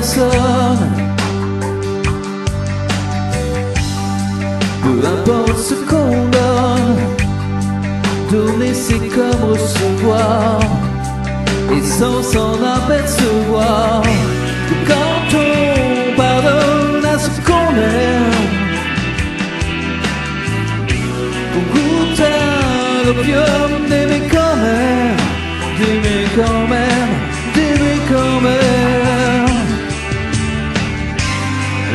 personne. Peu importe ce qu'on donne, donner c'est comme recevoir, et sans s'en apercevoir que quand on pardonne à ce qu'on aime, on goûte à l'opium d'aimer quand même, d'aimer quand même, d'aimer quand même.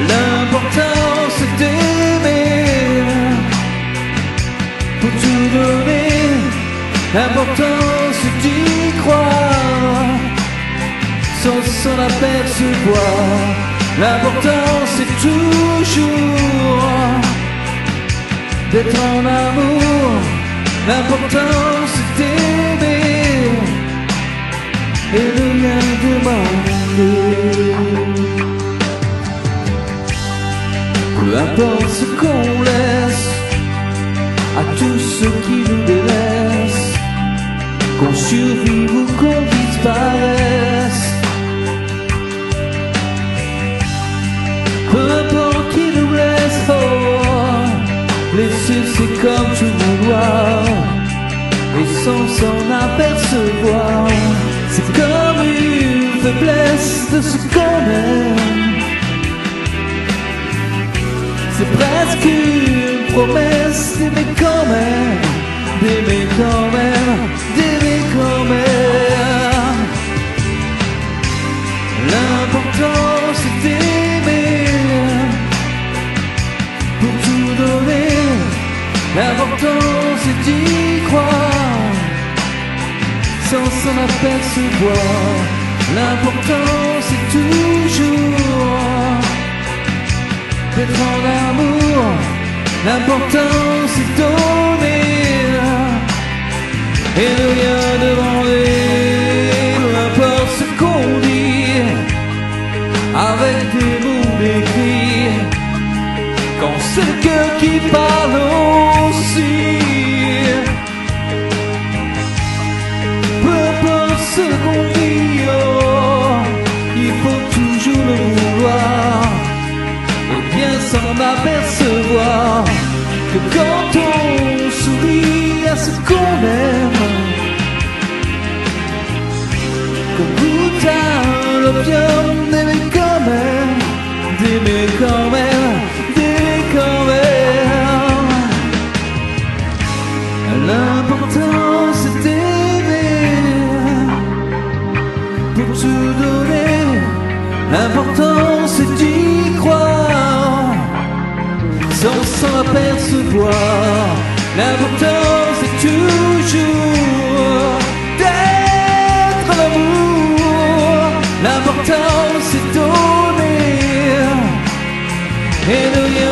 L'important c'est d'aimer pour tout donner. L'important c'est d'y croire sans s'en apercevoir. L'important c'est toujours d'être en amour. L'important c'est d'aimer et de rien demander. Peu importe ce qu'on laisse à tous ceux qui nous délaissent, qu'on survive ou qu'on disparaisse. Peu importe qui nous laisse, oh, laisser c'est comme tout vouloir, et sans s'en apercevoir, c'est comme une faiblesse de ce qu'on aime. C'est presque une promesse d'aimer quand même, d'aimer quand même, d'aimer quand même. L'important c'est d'aimer pour tout donner. L'important c'est d'y croire sans s'en apercevoir. L'important c'est toujours d'être en amour. L'important c'est donner et de rien demander. Peu importe ce qu'on dit avec des mots décrits, quand c'est le cœur qui parle aussi. Peu importe ce qu'on dit, oh, il faut toujours le vouloir et bien s'en apercevoir que quand on sourit à ce qu'on aime, qu'on goûte à l'opium d'aimer quand même, d'aimer quand même, d'aimer quand même. L'important c'est d'aimer pour tout donner. L'important c'est d'y croire sans s'en apercevoir. L'important c'est toujours d'être en amour. L'important c'est donner et de rien